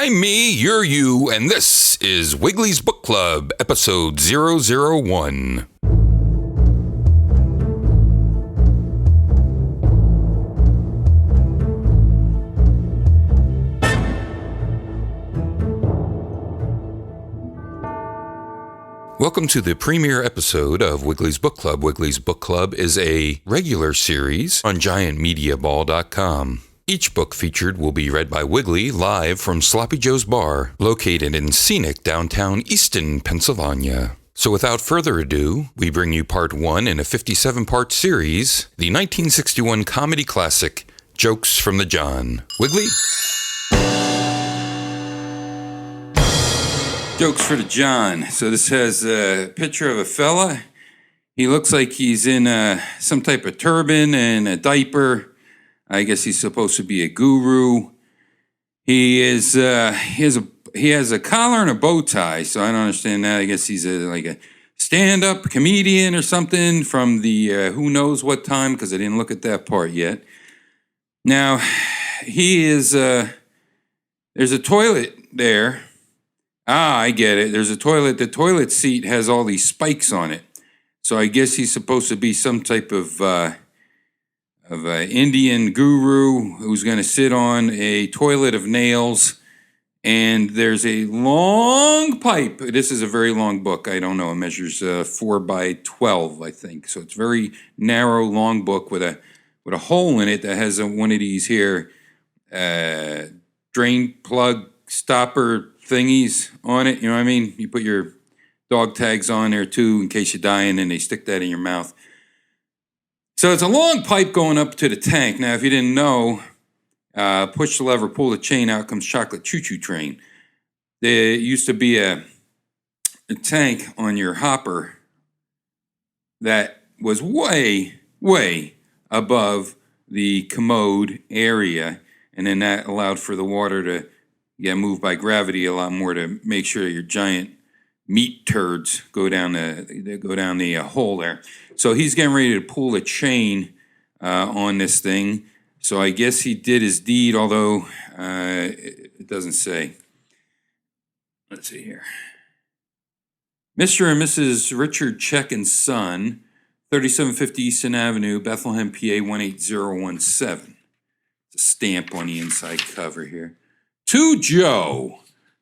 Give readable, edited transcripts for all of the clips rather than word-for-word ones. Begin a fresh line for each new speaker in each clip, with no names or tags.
I'm me, you're you, and this is Wiggly's Book Club, episode 001. Welcome to the premiere episode of Wiggly's Book Club. Wiggly's Book Club is a regular series on giantmediaball.com. Each book featured will be read by Wiggly live from Sloppy Joe's Bar, located in scenic downtown Easton, Pennsylvania. So without further ado, we bring you part 1 in a 57-part series, the 1961 comedy classic, Jokes from the John. Wiggly? Jokes for the John. So this has a picture of a fella. He looks like he's in some type of turban and a diaper. I guess he's supposed to be a guru. He has a collar and a bow tie, so I don't understand that. I guess he's like a stand-up comedian or something from the who knows what time, because I didn't look at that part yet. Now, he is, there's a toilet there. I get it. There's a toilet. The toilet seat has all these spikes on it. So I guess he's supposed to be some type of an Indian guru who's going to sit on a toilet of nails. And there's a long pipe. This is a very long book. I don't know. It measures 4 by 12, I think. So it's a very narrow, long book with a hole in it that has one of these here drain plug stopper thingies on it. You know what I mean? You put your dog tags on there too in case you die, and then they stick that in your mouth. So it's a long pipe going up to the tank. Now, if you didn't know, push the lever, pull the chain, out comes chocolate choo-choo train. There used to be a tank on your hopper that was way, way above the commode area, and then that allowed for the water to get moved by gravity a lot more to make sure your giant meat turds go down the hole there. So he's getting ready to pull a chain on this thing. So I guess he did his deed, although it doesn't say. Let's see here. Mr. and Mrs. Richard Check and Son, 3750 Easton Avenue, Bethlehem, PA 18017. It's a stamp on the inside cover here. To Joe,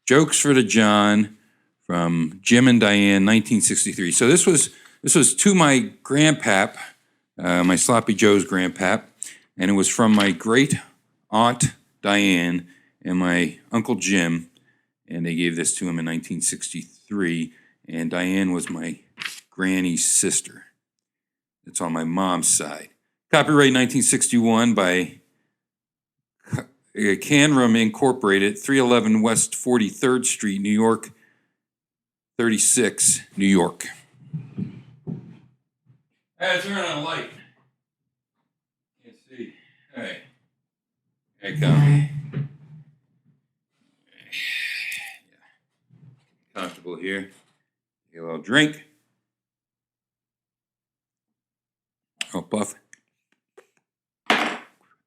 Jokes for the John, from Jim and Diane, 1963. So this was to my grandpap, my Sloppy Joe's grandpap, and it was from my great aunt Diane and my uncle Jim, and they gave this to him in 1963. And Diane was my granny's sister. It's on my mom's side. Copyright 1961 by Canrum Incorporated, 311 West 43rd Street, New York, 36, New York. Hey, turn on a light. Can't see. Hey. There you go. Comfortable here. Get a little drink. Oh, puff.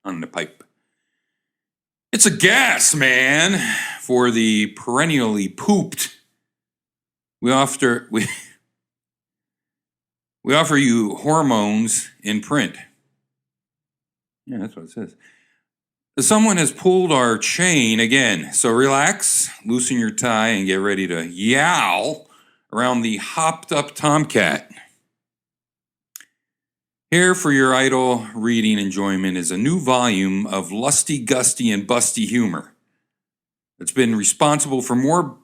On the pipe. It's a gas, man, for the perennially pooped. We offer you hormones in print. Yeah, that's what it says. Someone has pulled our chain again, so relax, loosen your tie, and get ready to yowl around the hopped-up tomcat. Here for your idle reading enjoyment is a new volume of lusty, gusty, and busty humor. It's been responsible for more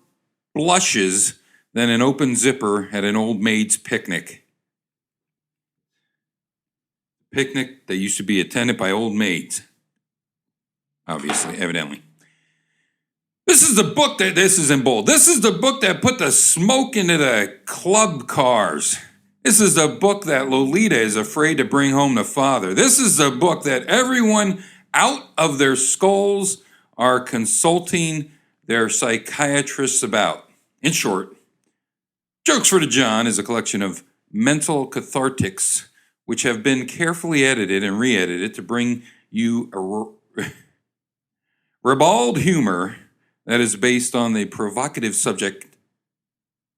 blushes than an open zipper at an old maid's picnic. Picnic that used to be attended by old maids. Obviously, evidently. This is in bold. This is the book that put the smoke into the club cars. This is the book that Lolita is afraid to bring home to father. This is the book that everyone out of their skulls are consulting their psychiatrists about. In short, Jokes for the John is a collection of mental cathartics which have been carefully edited and re-edited to bring you a ribald humor that is based on the provocative subject,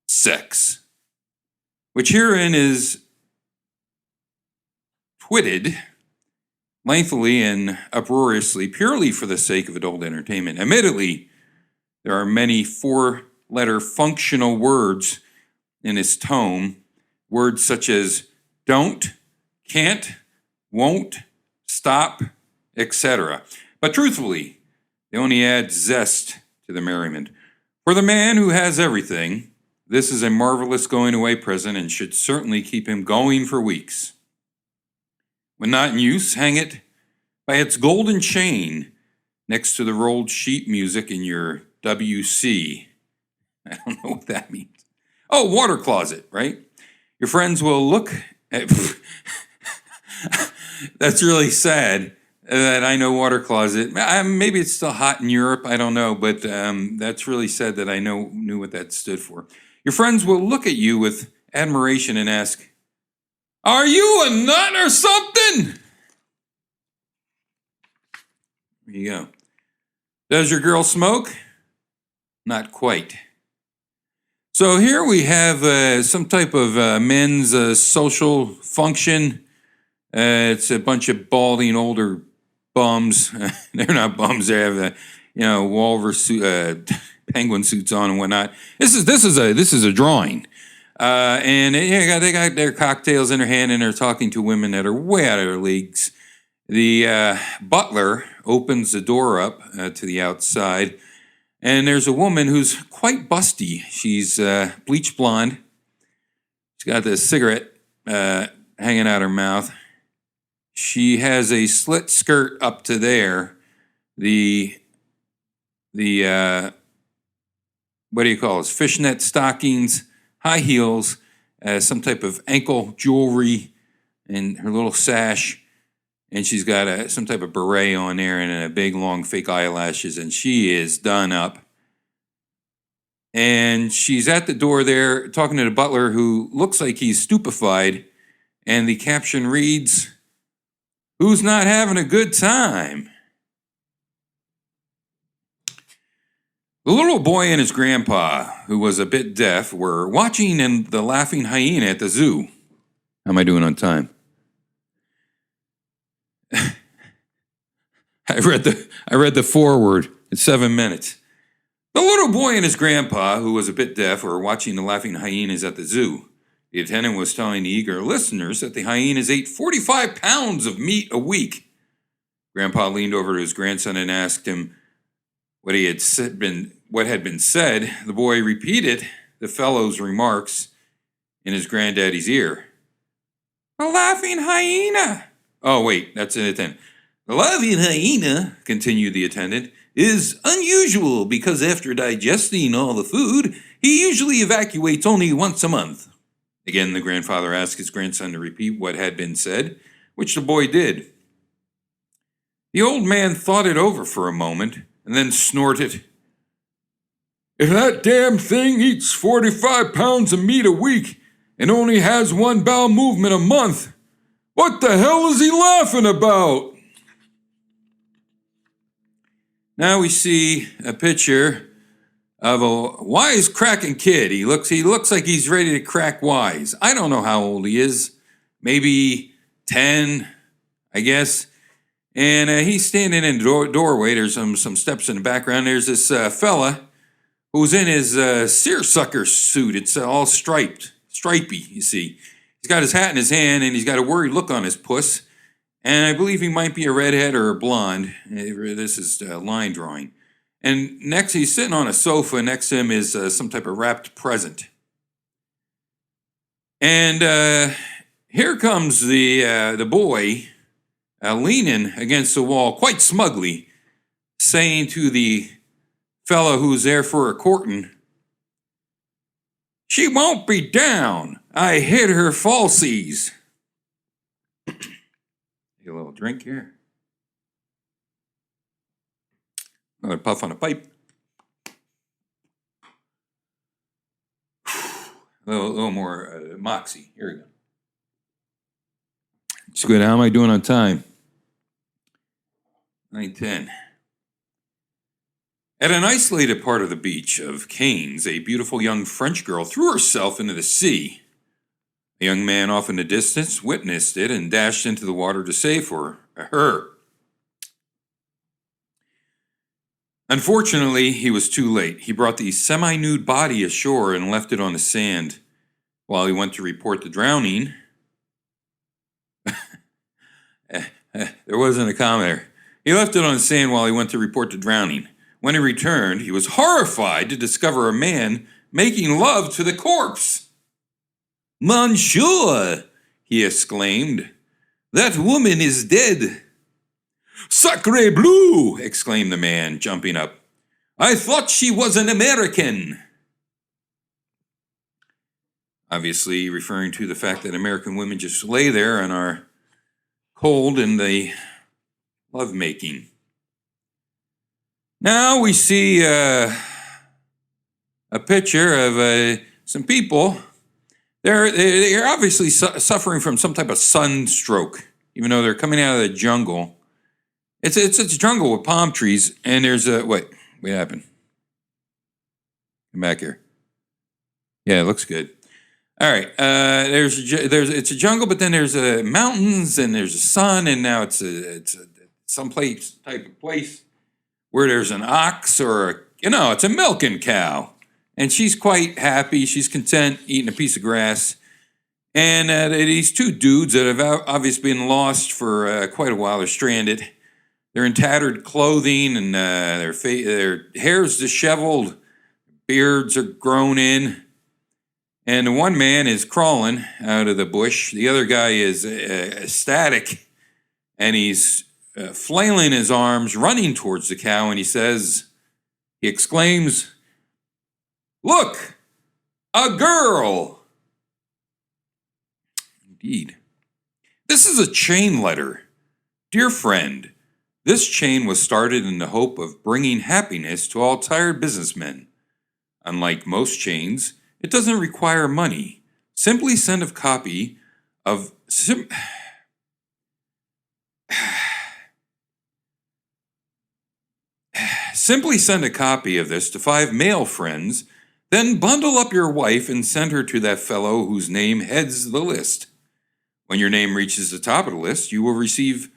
sex, which herein is twitted lengthily and uproariously purely for the sake of adult entertainment. Admittedly, there are many four-letter functional words in this tome, words such as don't, can't, won't, stop, etc. But truthfully, they only add zest to the merriment. For the man who has everything, this is a marvelous going-away present and should certainly keep him going for weeks. When not in use, hang it by its golden chain next to the rolled sheet music in your WC. I don't know what that means. Oh, water closet, right? Your friends will look at... That's really sad that I know water closet. Maybe it's still hot in Europe, I don't know, but that's really sad that I knew what that stood for. Your friends will look at you with admiration and ask, "Are you a nut or something?" There you go. Does your girl smoke? Not quite. So here we have some type of men's social function. It's a bunch of balding older bums. They're not bums. They have walrus suit, penguin suits on and whatnot. This is a drawing, and they got their cocktails in their hand and they're talking to women that are way out of their leagues. The butler opens the door up to the outside, and there's a woman who's quite busty. She's bleach blonde. She's got the cigarette hanging out her mouth. She has a slit skirt up to there. The what do you call it? Fishnet stockings, high heels, some type of ankle jewelry, and her little sash. And she's got some type of beret on there and a big long fake eyelashes, and she is done up. And she's at the door there talking to the butler, who looks like he's stupefied. And the caption reads, "Who's not having a good time?" The little boy and his grandpa, who was a bit deaf, were watching the laughing hyena at the zoo. How am I doing on time? I read the foreword. It's 7 minutes. The little boy and his grandpa, who was a bit deaf, were watching the laughing hyenas at the zoo. The attendant was telling the eager listeners that the hyenas ate 45 pounds of meat a week. Grandpa leaned over to his grandson and asked him what had been said. The boy repeated the fellow's remarks in his granddaddy's ear. "A laughing hyena." Oh, wait, that's an attendant. "The laughing hyena," continued the attendant, "is unusual because after digesting all the food, he usually evacuates only once a month." Again, the grandfather asked his grandson to repeat what had been said, which the boy did. The old man thought it over for a moment and then snorted, "If that damn thing eats 45 pounds of meat a week and only has one bowel movement a month, what the hell is he laughing about?" Now we see a picture of a wise-cracking kid. He looks like he's ready to crack wise. I don't know how old he is. Maybe 10, I guess. And he's standing in the doorway. There's some steps in the background. There's this fella who's in his seersucker suit. It's all stripy, you see. He's got his hat in his hand, and he's got a worried look on his puss. And I believe he might be a redhead or a blonde. This is line drawing. And next, he's sitting on a sofa. Next to him is some type of wrapped present. And here comes the boy leaning against the wall quite smugly, saying to the fellow who's there for a courting, "She won't be down. I hid her falsies." Get a little drink here. Another puff on a pipe. A little more moxie. Here we go. It's good. How am I doing on time? 9:10. At an isolated part of the beach of Canes, a beautiful young French girl threw herself into the sea. A young man off in the distance witnessed it and dashed into the water to save her. Unfortunately, he was too late. He brought the semi-nude body ashore and left it on the sand. While he went to report the drowning, there wasn't a comma there. He left it on the sand while he went to report the drowning. When he returned, he was horrified to discover a man making love to the corpse. "Monsieur," he exclaimed, "that woman is dead." "Sacre bleu!" exclaimed the man, jumping up. "I thought she was an American." Obviously referring to the fact that American women just lay there and are cold in the lovemaking. Now we see a picture of some people. They're obviously suffering from some type of sunstroke, even though they're coming out of the jungle. It's a jungle with palm trees, and there's a what happened? Come back here. Yeah, it looks good. All right, it's a jungle, but then there's mountains, and there's a sun, and now it's some place type of place where there's an ox or it's a milking cow. And she's quite happy. She's content eating a piece of grass. And these two dudes that have obviously been lost for quite a while are stranded. They're in tattered clothing, and their hair's disheveled. Beards are grown in. And the one man is crawling out of the bush. The other guy is ecstatic. And he's flailing his arms, running towards the cow. And he exclaims, "Look, a girl!" Indeed. This is a chain letter. Dear friend, this chain was started in the hope of bringing happiness to all tired businessmen. Unlike most chains, it doesn't require money. Simply send a copy of Simply send a copy of this to 5 male friends. Then bundle up your wife and send her to that fellow whose name heads the list. When your name reaches the top of the list, you will receive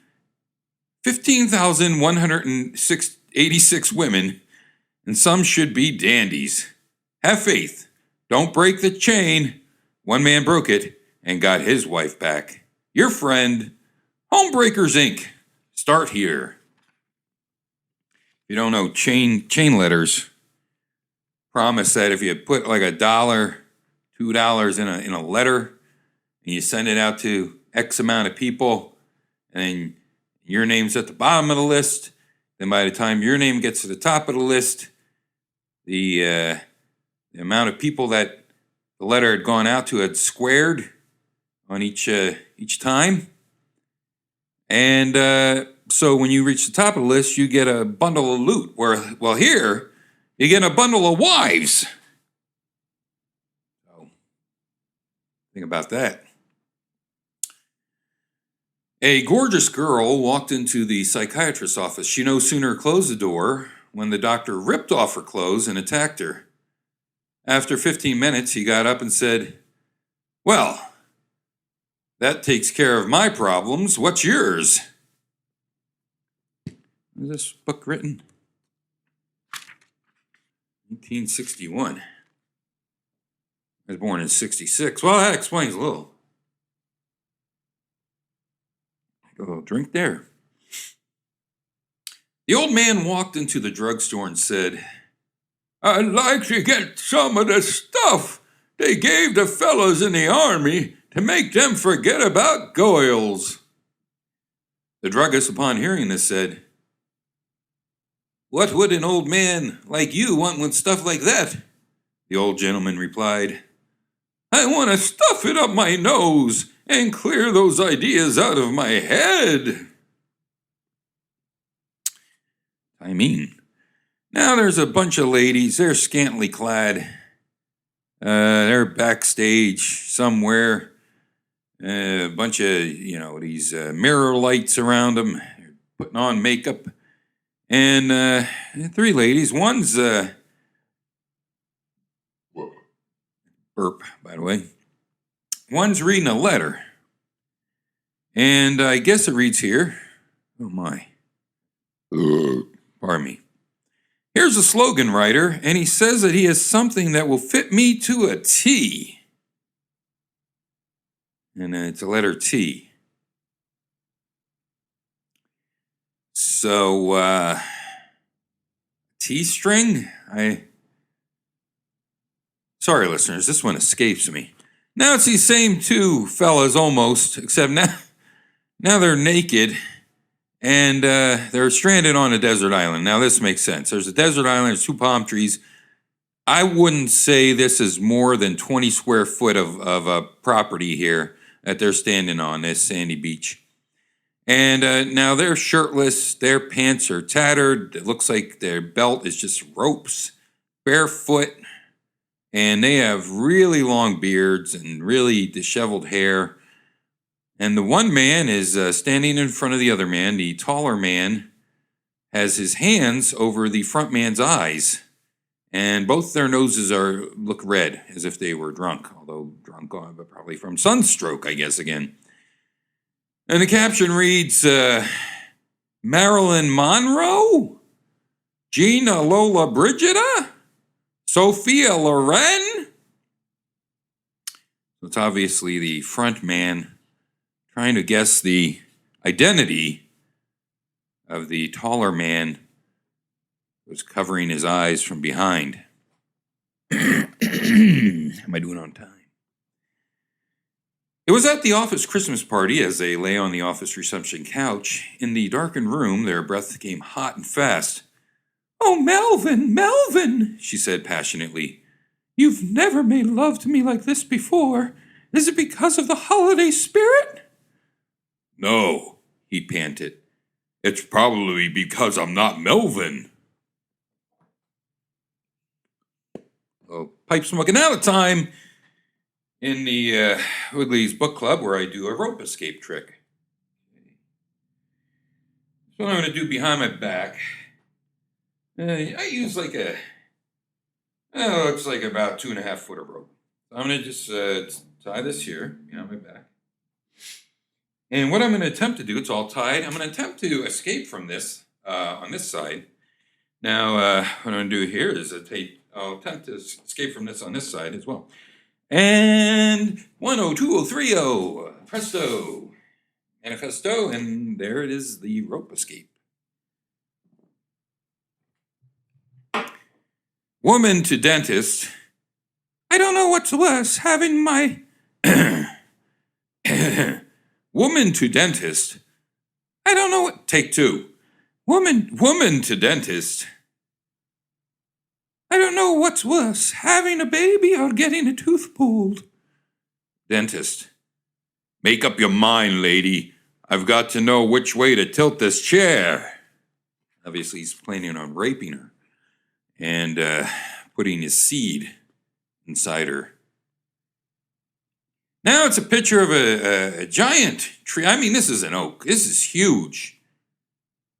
15,186 women, and some should be dandies. Have faith. Don't break the chain. One man broke it and got his wife back. Your friend, Homebreakers Inc. Start here. If you don't know chain letters, promise that if you put like $1, $2 in a letter, and you send it out to X amount of people, and then your name's at the bottom of the list, then by the time your name gets to the top of the list, the amount of people that the letter had gone out to had squared on each time. And so when you reach the top of the list, you get a bundle of loot. Here, you get a bundle of wives. So, think about that. A gorgeous girl walked into the psychiatrist's office. She no sooner closed the door when the doctor ripped off her clothes and attacked her. After 15 minutes, he got up and said, "Well, that takes care of my problems. What's yours?" When was this book written? 1961. I was born in 66. Well, that explains a little. A little drink there. The old man walked into the drugstore and said, "I'd like to get some of the stuff they gave the fellows in the army to make them forget about Goyles." The druggist, upon hearing this, said, "What would an old man like you want with stuff like that?" The old gentleman replied, "I want to stuff it up my nose and clear those ideas out of my head." I mean, now there's a bunch of ladies, they're scantily clad. They're backstage somewhere. A bunch of, these mirror lights around them. They're putting on makeup. And 3 ladies. One's burp, by the way. One's reading a letter. And I guess it reads here. Oh my. Pardon me. Here's a slogan writer, and he says that he has something that will fit me to a T. And it's a letter T. So, T-string? Sorry, listeners, this one escapes me. Now it's these same 2 fellas almost, except now they're naked. And they're stranded on a desert island. Now, this makes sense. There's a desert island, there's 2 palm trees. I wouldn't say this is more than 20 square foot of a property here that they're standing on, this sandy beach. And now they're shirtless, their pants are tattered. It looks like their belt is just ropes, barefoot. And they have really long beards and really disheveled hair. And the one man is standing in front of the other man. The taller man has his hands over the front man's eyes. And both their noses look red, as if they were drunk. Although drunk, but probably from sunstroke, I guess, again. And the caption reads, Marilyn Monroe? Gina Lola Brigida? Sophia Loren? It's obviously the front man trying to guess the identity of the taller man who was covering his eyes from behind. Am I doing on time? It was at the office Christmas party as they lay on the office reception couch. In the darkened room, their breath came hot and fast. "Oh, Melvin, Melvin," she said passionately. "You've never made love to me like this before. Is it because of the holiday spirit?" "No," he panted. "It's probably because I'm not Melvin." Well, pipe smoking out of time in the Wiggly's book club where I do a rope escape trick. So what I'm going to do behind my back, I use like it's like about 2.5 foot of rope. I'm going to just tie this here behind my back. And what I'm going to attempt to do, it's all tied. I'm going to attempt to escape from this on this side. Now, what I'm going to do here is I'll attempt to escape from this on this side as well. And 102030, presto, manifesto, and there it is, the rope escape. Woman to dentist. I don't know what's worse, having my... Woman to dentist. I don't know what... Take 2. Woman to dentist. I don't know what's worse, having a baby or getting a tooth pulled. Dentist. Make up your mind, lady. I've got to know which way to tilt this chair. Obviously, he's planning on raping her and putting his seed inside her. Now it's a picture of a giant tree. I mean, this is an oak. This is huge.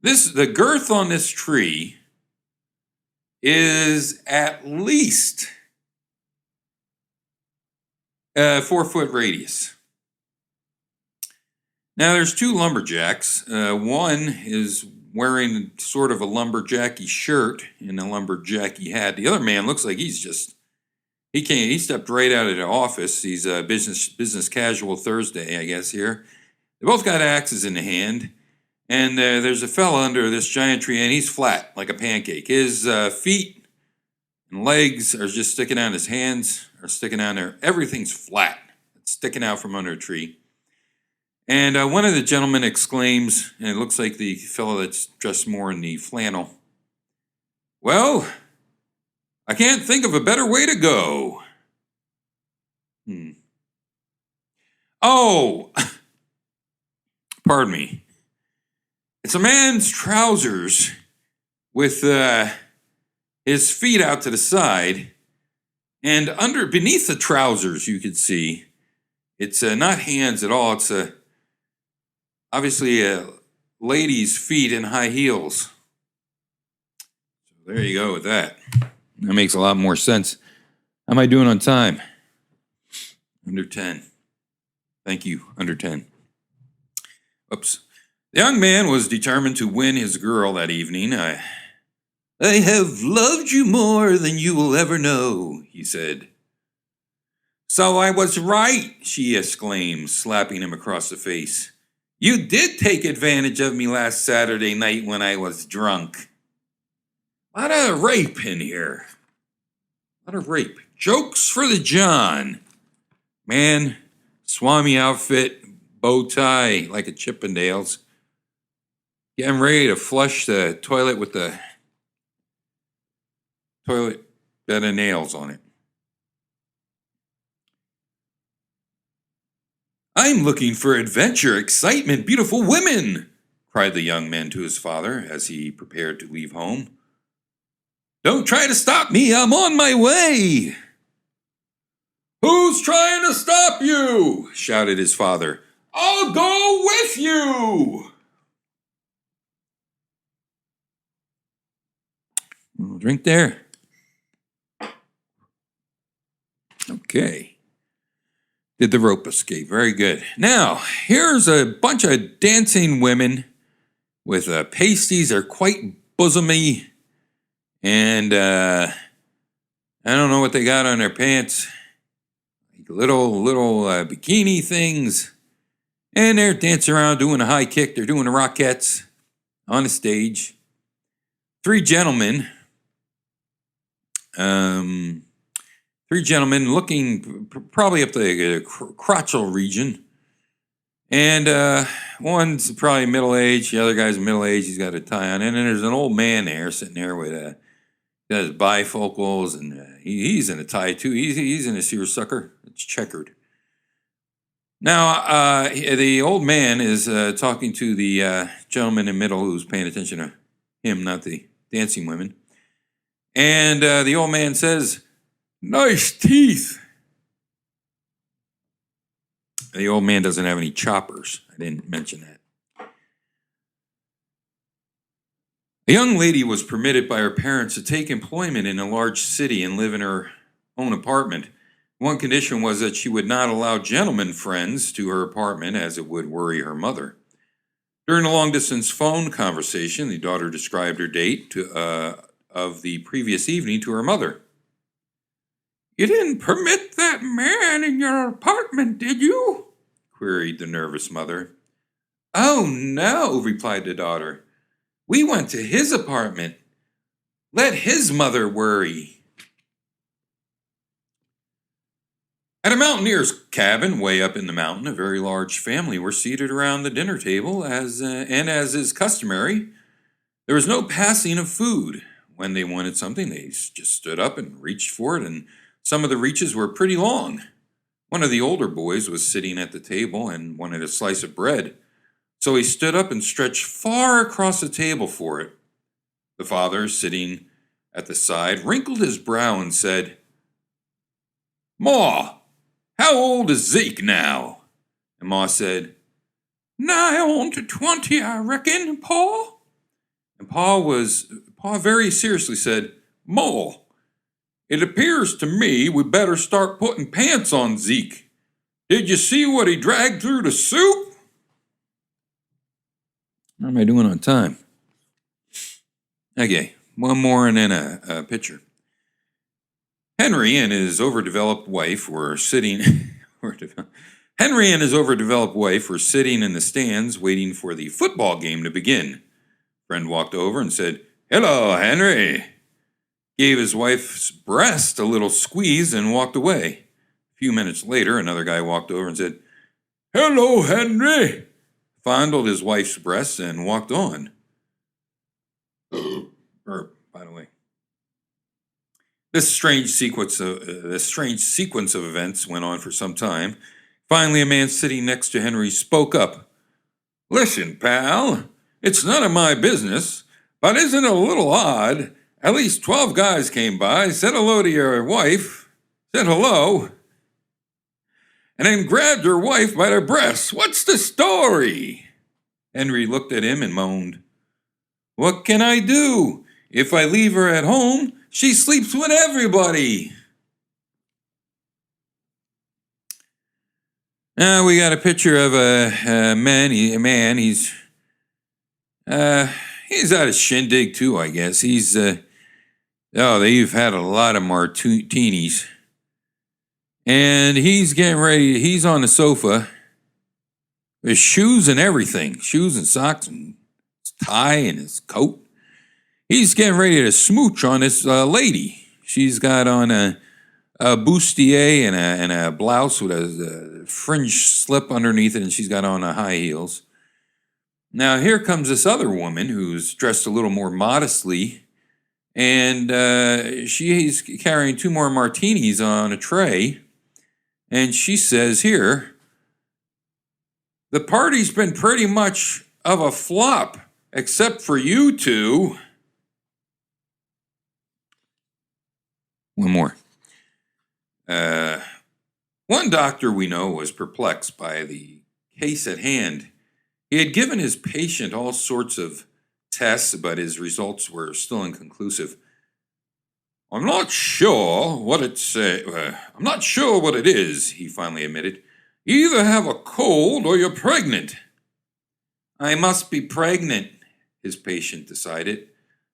The girth on this tree is at least a 4-foot radius. Now there's 2 lumberjacks. One is wearing sort of a lumberjacky shirt and a lumberjacky hat. The other man looks like he stepped right out of the office. He's a business casual Thursday, I guess, here. They both got axes in the hand. And there's a fella under this giant tree, and he's flat, like a pancake. His feet and legs are just sticking out. His hands are sticking out there. Everything's flat. It's sticking out from under a tree. And one of the gentlemen exclaims, and it looks like the fellow that's dressed more in the flannel, "Well, I can't think of a better way to go." Oh, pardon me. It's a man's trousers with his feet out to the side, and beneath the trousers you could see it's not hands at all. It's obviously a lady's feet in high heels. There you go with that. That makes a lot more sense. How am I doing on time? Under 10. Thank you, under 10. Oops. The young man was determined to win his girl that evening. I have loved you more than you will ever know, he said. So I was right, she exclaimed, slapping him across the face. You did take advantage of me last Saturday night when I was drunk. A lot of rape in here. A lot of rape. Jokes for the John. Man, Swami outfit, bow tie like a Chippendales. Getting ready to flush the toilet with the toilet bed of nails on it. I'm looking for adventure, excitement, beautiful women, cried the young man to his father as he prepared to leave home. Don't try to stop me, I'm on my way. Who's trying to stop you? Shouted his father. I'll go with you. A little drink there. Okay. Did the rope escape. Very good. Now, here's a bunch of dancing women with pasties. They're quite bosomy. And I don't know what they got on their pants. Like little bikini things. And they're dancing around doing a high kick. They're doing the Rockettes on the stage. Three gentlemen looking probably up the crotchal region. And one's probably middle-aged. The other guy's middle-aged. He's got a tie on. And then there's an old man there sitting there with got his bifocals. And he's in a tie, too. He's in a seersucker. It's checkered. Now, the old man is talking to the gentleman in the middle who's paying attention to him, not the dancing women. And the old man says, nice teeth. The old man doesn't have any choppers. I didn't mention that. A young lady was permitted by her parents to take employment in a large city and live in her own apartment. One condition was that she would not allow gentlemen friends to her apartment, as it would worry her mother. During a long-distance phone conversation, the daughter described her date of the previous evening to her mother. You didn't permit that man in your apartment, did you? Queried the nervous mother. Oh, no, replied the daughter. We went to his apartment. Let his mother worry. At a mountaineer's cabin way up in the mountain, a very large family were seated around the dinner table, as is customary, there was no passing of food. When they wanted something, they just stood up and reached for it, and some of the reaches were pretty long. One of the older boys was sitting at the table and wanted a slice of bread, so he stood up and stretched far across the table for it. The father, sitting at the side, wrinkled his brow and said, Ma, how old is Zeke now? And Ma said, Nigh on to 20, I reckon, Pa. And Pa very seriously said, Ma, it appears to me we better start putting pants on Zeke. Did you see what he dragged through the soup? How am I doing on time? Okay, one more and then a picture. Henry and his overdeveloped wife were sitting in the stands waiting for the football game to begin. Friend walked over and said, Hello, Henry. Gave his wife's breast a little squeeze and walked away. A few minutes later, another guy walked over and said, Hello, Henry. Fondled his wife's breast and walked on. By the way. This strange sequence of events went on for some time. Finally, a man sitting next to Henry spoke up. Listen, pal, it's none of my business, but isn't it a little odd? At least 12 guys came by, said hello to your wife, said hello, and then grabbed your wife by the breasts. What's the story? Henry looked at him and moaned. What can I do? If I leave her at home, she sleeps with everybody. Now we got a picture of a man. He's at a shindig too, I guess. They've had a lot of martinis. And he's getting ready. He's on the sofa with shoes and everything. Shoes and socks and his tie and his coat. He's getting ready to smooch on this lady. She's got on a bustier and a blouse with a fringe slip underneath it, and she's got on high heels. Now here comes this other woman who's dressed a little more modestly, and she's carrying 2 more martinis on a tray, and she says here, "The party's been pretty much of a flop, except for you two." One more. One doctor we know was perplexed by the case at hand. He had given his patient all sorts of tests, but his results were still inconclusive. I'm not sure what it is, he finally admitted. You either have a cold or you're pregnant. I must be pregnant, his patient decided.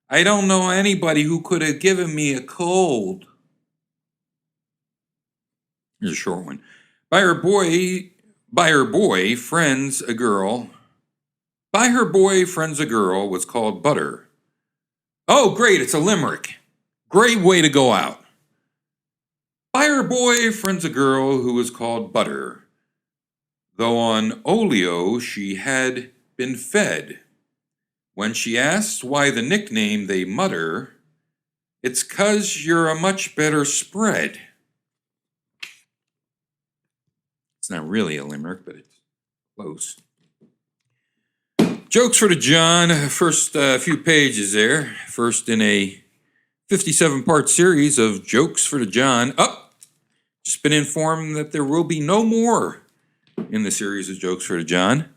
I don't know anybody who could have given me a cold. Here's a short one. By her boy friends a girl was called Butter. Oh, great, it's a limerick. Great way to go out. By her boy friends a girl who was called Butter, though on oleo she had been fed. When she asked why the nickname they mutter, it's 'cause you're a much better spread. It's not really a limerick, but it's close. Jokes for the John, first few pages there. First in a 57-part series of Jokes for the John. Just been informed that there will be no more in the series of Jokes for the John.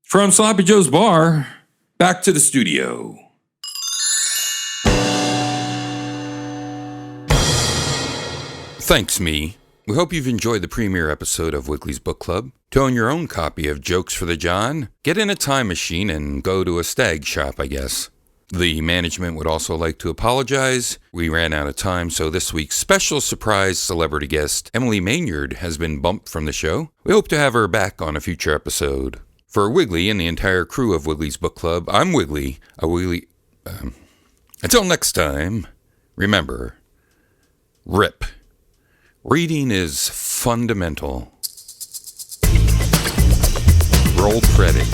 From Sloppy Joe's Bar, back to the studio. Thanks, me. We hope you've enjoyed the premiere episode of Wiggly's Book Club. To own your own copy of Jokes for the John, get in a time machine and go to a stag shop, I guess. The management would also like to apologize. We ran out of time, so this week's special surprise celebrity guest, Emily Maynard, has been bumped from the show. We hope to have her back on a future episode. For Wiggly and the entire crew of Wiggly's Book Club, I'm Wiggly, until next time, remember, RIP. Reading is fundamental. Roll credit.